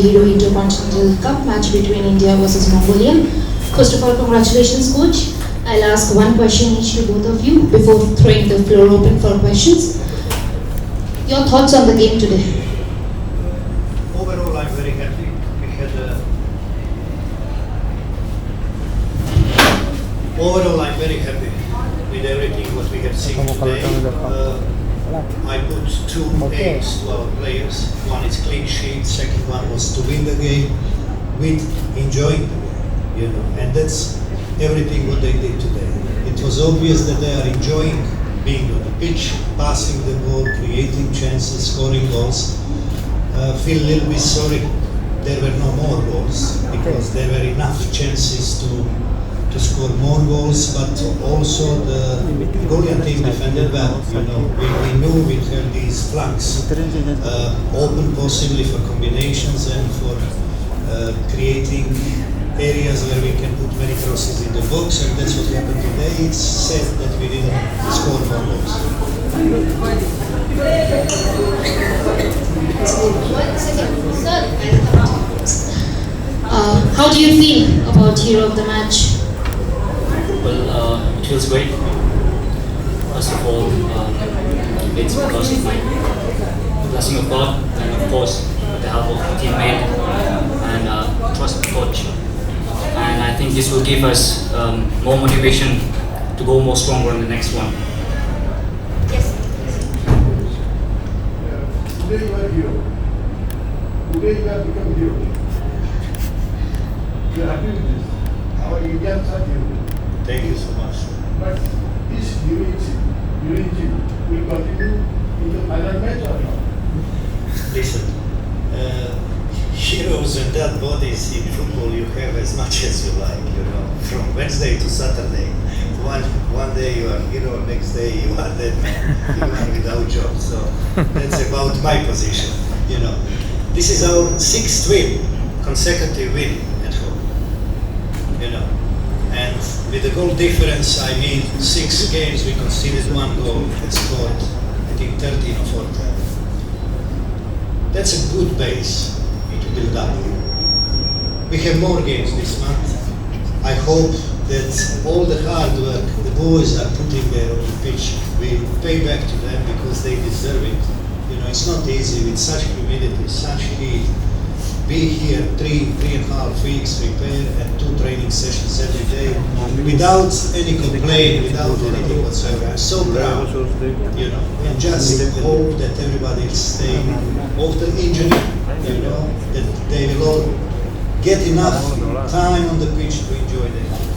Hero Intercontinental Cup match between India versus Mongolia. First of all, congratulations, coach. I'll ask one question each to both of you before throwing the floor open for questions. Your thoughts on the game today? Overall, I'm very happy. Overall, I'm very happy with everything what we have seen today. I put two aims to our players. One is clean sheet. Second one was to win the game with enjoying the game. And that's everything what they did today. It was obvious that they are enjoying being on the pitch, passing the ball, creating chances, scoring goals. Feel a little bit sorry there were no more goals because there were enough chances to score more goals, but also the Mongolian team defended well. We knew we had these flanks open possibly for combinations and for creating areas where we can put many crosses in the box, and that's what happened today. It's sad that we didn't score more goals. How do you feel about hero of the match? Well, it feels great. First of all, it's because of my blessing of God, and of course, with the help of the teammate and trust of the coach. And I think this will give us more motivation to go more stronger in the next one. Yes. Today you are hero. Today you have become hero. You are happy with this. Our Indians are hero. Thank you so much. But this heroism will continue in the final match or not? Listen, heroes and dead bodies in football you have as much as you like, from Wednesday to Saturday. One day you are hero, next day you are dead man, you are without job. So that's about my position. This is our sixth consecutive win at home. And with the goal difference, I mean 6 games we conceded 1 goal and scored, I think 13 or 14. That's a good base to build up. We have more games this month. I hope that all the hard work the boys are putting there on the pitch will pay back to them because they deserve it. It's not easy with such humidity, such heat. Be here 3.5 weeks, prepare, and 2 training sessions every day without any complaint, without anything whatsoever. I'm so proud, and just hope that everybody is staying off the injury, that they will all get enough time on the pitch to enjoy the game.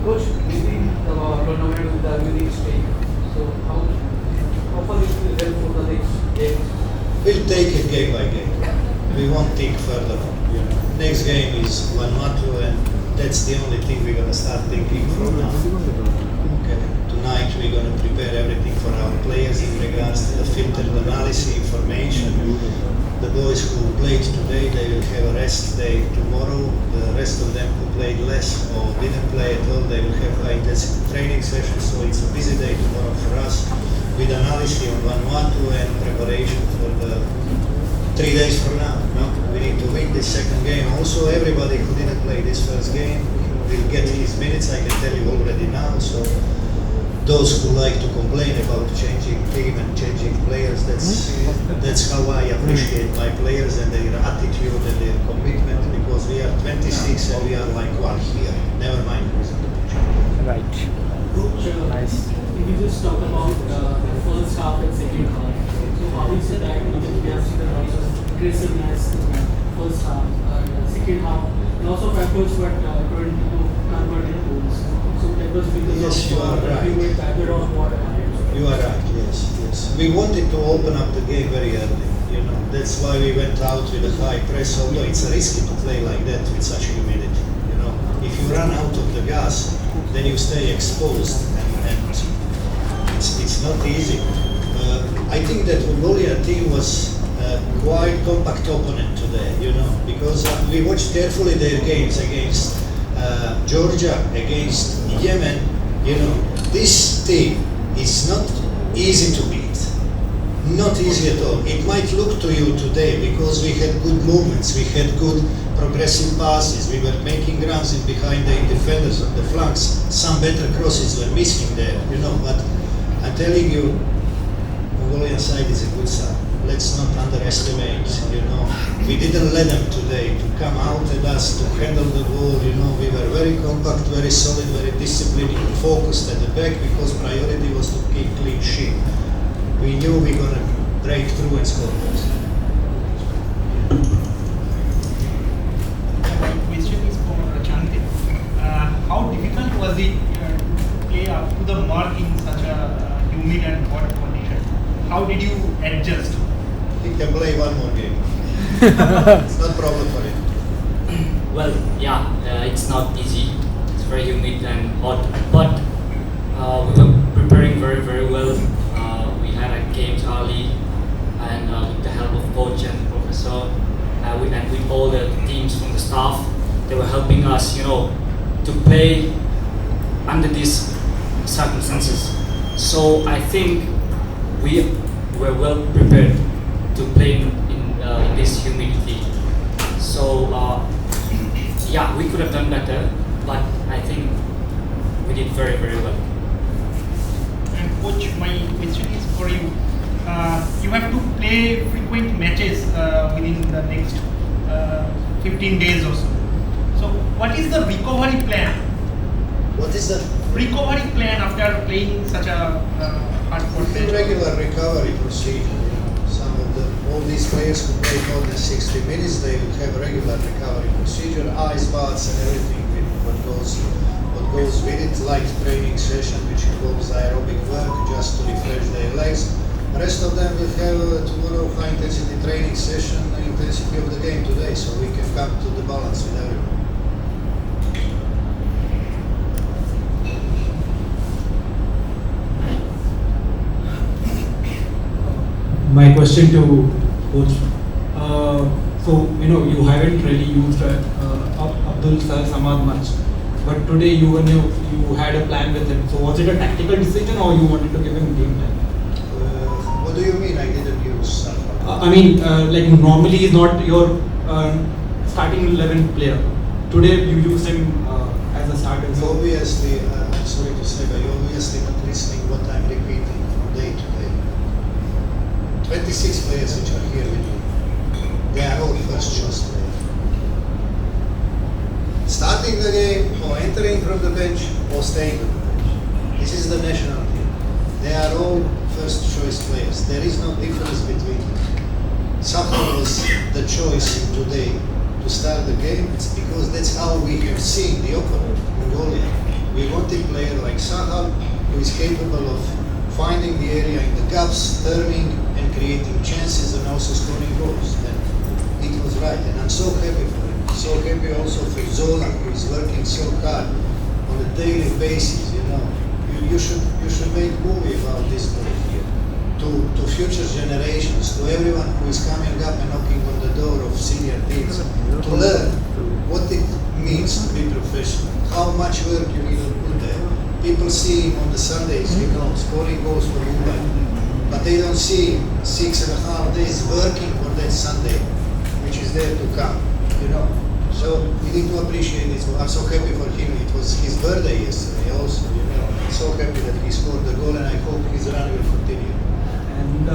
Coach, leading the tournament with the winning streak, so how far it will help for the next game? We'll take it game by game. We won't think further on. Next game is Vanuatu, and that's the only thing we're going to start thinking from now. Okay. Tonight we're going to prepare everything for our players in regards to the filtered analysis, information. The boys who played today, they will have a rest day tomorrow. The rest of them who played less or didn't play at all, they will have high-intensity training sessions. So it's a busy day tomorrow for us, with analysis on Vanuatu and preparation for the 3 days from now. We need to win this second game. Also, everybody who didn't play this first game will get his minutes, I can tell you already now. So those who like to complain about changing team and changing players, that's how I appreciate my players and their attitude and their commitment, because we are 26 and we are like one here. Never mind who's on the pitch. Right. Nice. If you just talk about the first half and second half, so how is it that we have seen a lot of aggressiveness in the first half, second half, and also factors were converted goals. So that was because Yes, you are right. You are right, yes. We wanted to open up the game very early. That's why we went out with a high press, although it's risky to play like that with such humidity. If you run out of the gas, then you stay exposed, and it's not easy. I think that Mongolia team was quite compact opponent today, because we watched carefully their games against Georgia, against Yemen. This team is not easy to beat. Not easy at all. It might look to you today because we had good movements, we had good progressive passes, we were making runs in behind the defenders on the flanks. Some better crosses were missing there, but I'm telling you, Mongolian side is a good side. Let's not underestimate, We didn't let them today to come out at us, to handle the ball, We were very compact, very solid, very disciplined, focused at the back because priority was to keep clean sheet. We knew we were going to break through and score goals. My question is for Chanti. How difficult was it to play up to the mark in such a humid and hot condition? How did you adjust? He can play one more game. It's not a problem for him. Well, yeah, it's not easy. It's very humid and hot, but we were preparing very, very well. We had our games early, and with the help of coach and professor, and with all the teams from the staff, they were helping us, to play under these circumstances. So I think we were well prepared to play in this humidity. So yeah, we could have done better, but I think we did very, very well. And coach, my question is for you. You have to play frequent matches within the next 15 days or so. So what is the recovery plan? What is the Recovery plan after playing such a hard-fought match? regular recovery procedure? All these players who play more than 60 minutes, they will have a regular recovery procedure, ice baths and everything what goes with it, like training session which involves aerobic work just to refresh their legs. The rest of them will have tomorrow high intensity training session, the intensity of the game today, so we can come to the balance with everyone. My question to coach. So you haven't really used Abdul Sir Samad much, but today you had a plan with him. So was it a tactical decision or you wanted to give him game time? What do you mean I didn't use? Like normally he's not your starting 11 player. Today you used him as a starter. You obviously, I'm sorry to say, but you're obviously not listening what I'm repeating from day to day. 26 players which are here with you, they are all first choice players. Starting the game, or entering from the bench, or staying on the bench. This is the national team. They are all first choice players. There is no difference between them. Sahal was the choice today to start the game. It's because that's how we have seen the opponent, Mongolia. We want a player like Sahal who is capable of finding the area in the gaps, turning and creating chances and also scoring goals. And it was right, and I'm so happy for him. So happy also for Zola, who is working so hard on a daily basis. You should make a movie about this boy here. To future generations, to everyone who is coming up and knocking on the door of senior teams, to learn what it means to be professional, how much work you need to put there. People see him on the Sundays, scoring goals for Mumbai, but they don't see him 6.5 days working for that Sunday, which is there to come, So we need to appreciate this. I'm so happy for him. It was his birthday yesterday also, I'm so happy that he scored the goal, and I hope his run will continue. And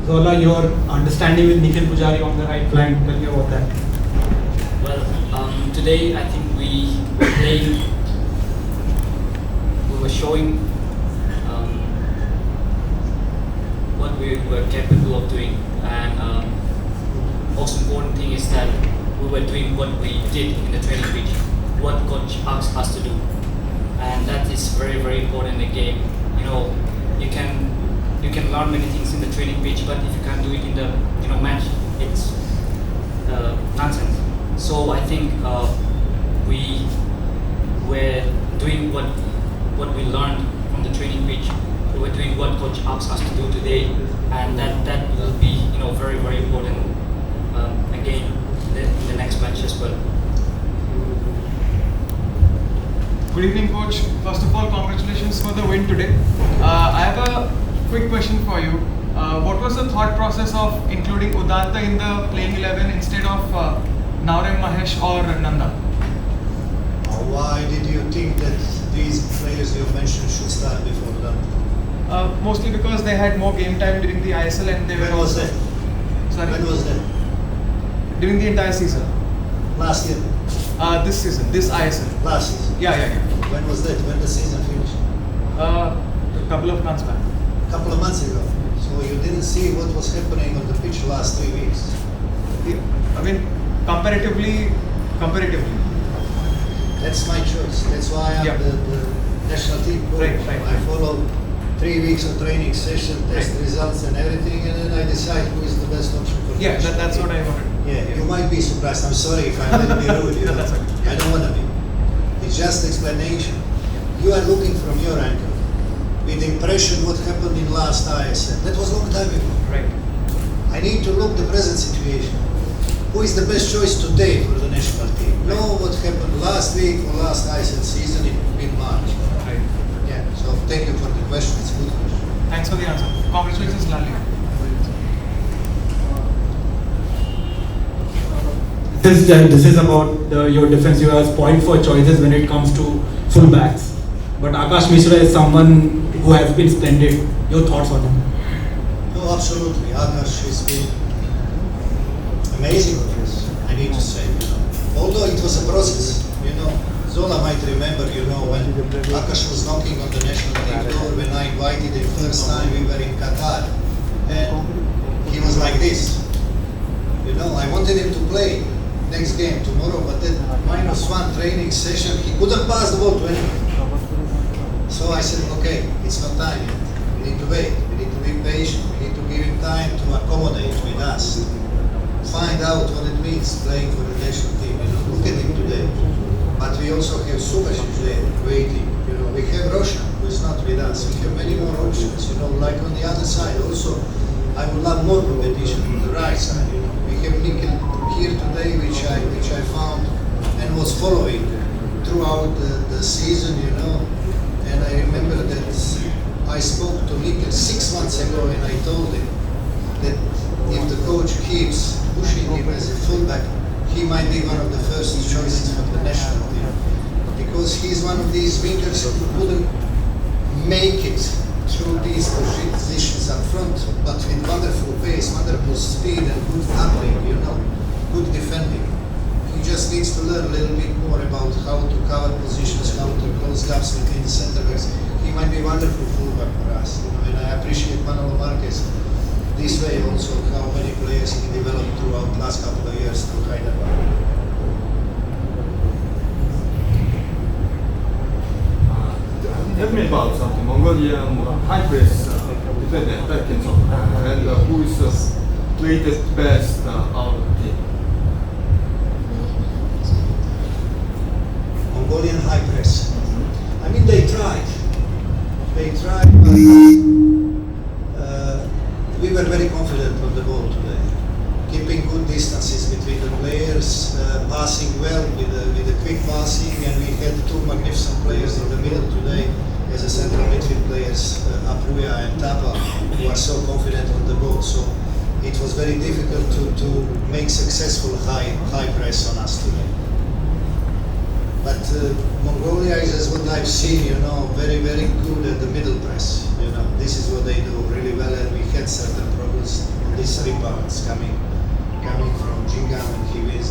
Zola, your understanding with Nikhil Pujari on the right flank, tell me about that. Well, today I think we were showing what we were capable of doing, and most important thing is that we were doing what we did in the training pitch, what coach asked us to do, and that is very, very important in the game. You can learn many things in the training pitch, but if you can't do it in the match, it's nonsense. So I think we were doing what we learned from the training pitch. We were doing what coach asked us to do today, and that will be very, very important again in the next match as well. Good evening, coach. First of all, congratulations for the win today. I have a quick question for you. What was the thought process of including Udatta in the playing 11 instead of Naurem Mahesh or Nanda? Why did you think that these players you mentioned should start before them? Mostly because they had more game time during the ISL and they When were was also... that? Sorry? When was that? During the entire season. Last year? This season, this ISL. Last season? Yeah. When was that? When the season finished? A couple of months back. Couple of months ago. So you didn't see what was happening on the pitch last 3 weeks? I mean, comparatively. That's my choice. That's why I'm the national team coach. Right. I follow 3 weeks of training session, test results and everything, and then I decide who is the best option for the national That's team. what I wanted. Yeah, you might be surprised. I'm sorry if I'm a little bit rude. You know? That's okay. I don't want to be. It's just explanation. You are looking from your angle with impression what happened in last ISL. That was a long time ago. Right. I need to look the present situation. Who is the best choice today for the national team? Know what happened last week or last ISL season in mid-March. Right. Yeah. So thank you for the question. It's a good question. Thanks for the answer. Congratulations, Lali. This is about your defense. You have point for choices when it comes to fullbacks. But Akash Mishra is someone who has been splendid. Your thoughts on him? No, absolutely. Akash has been amazing with us, I need to say. Although it was a process, Zola might remember, when Akash was knocking on the national team door, when I invited him first time, we were in Qatar, and he was like this. I wanted him to play next game tomorrow, but then -1 training session, he couldn't pass the ball to anyone. So I said, okay, it's not time yet. We need to wait. We need to be patient. We need to give him time to accommodate with us. Find out what it means playing for the national team. Look at him today. But we also have Subasic there waiting. We have Roshan, who is not with us. We have many more options. Like on the other side. Also, I would love more competition on the right side. We have Mikkel here today, which I found and was following throughout the season. And I remember that I spoke to Mikkel 6 months ago, and I told him that if the coach keeps pushing him as a fullback, he might be one of the first choices for the national team. Because he's one of these wingers who couldn't make it through these positions up front, but with wonderful pace, wonderful speed and good tackling, good defending. He just needs to learn a little bit more about how to cover positions, how to close gaps between the centre backs. He might be a wonderful fullback for us, and I appreciate Manolo Marquez this way also, how many players he developed throughout the last couple of years through Hyderabad. Tell me about something. Mongolian high press defender, Perkinson, and who is latest best out of the team? Mongolian high press. I mean, they tried, but we were very confident on the ball today, keeping good distances between the players, passing well with the quick passing, and we had two magnificent players in the middle today as a central midfield players, Apruya and Tapa, who are so confident on the ball. So it was very difficult to make successful high press on us today. But Mongolia is, as what I've seen, very, very good at the middle press. This is what they do really well, and we had certain problems on these rebounds coming from Jingam, and he wins